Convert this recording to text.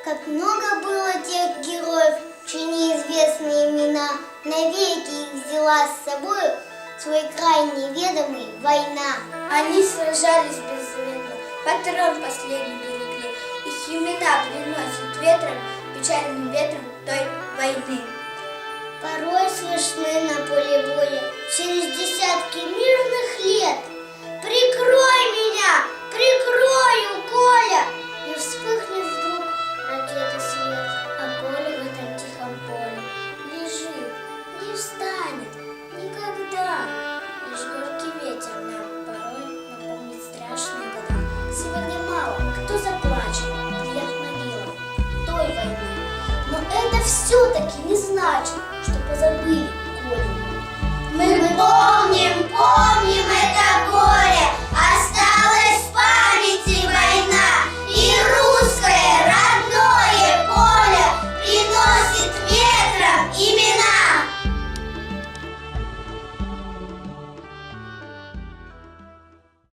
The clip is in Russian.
Как много было тех героев, чьи неизвестные имена, навеки их взяла с собой свой край неведомый война. Они сражались беззаветно, патрон последний берегли. Их имена приносят ветром, печальным ветром той войны. Порой слышны на поле боя через десятки мирных лет. Прикрой меня, прикрою, Коля! И вспыхнет вдруг ракеты свет, а Коля в этом тихом поле лежит, не встанет никогда. Лишь горький ветер нам порой напомнит страшные года. Сегодня мало кто заплачет вверх могилам той войны, но это все-таки не значит, что позабыли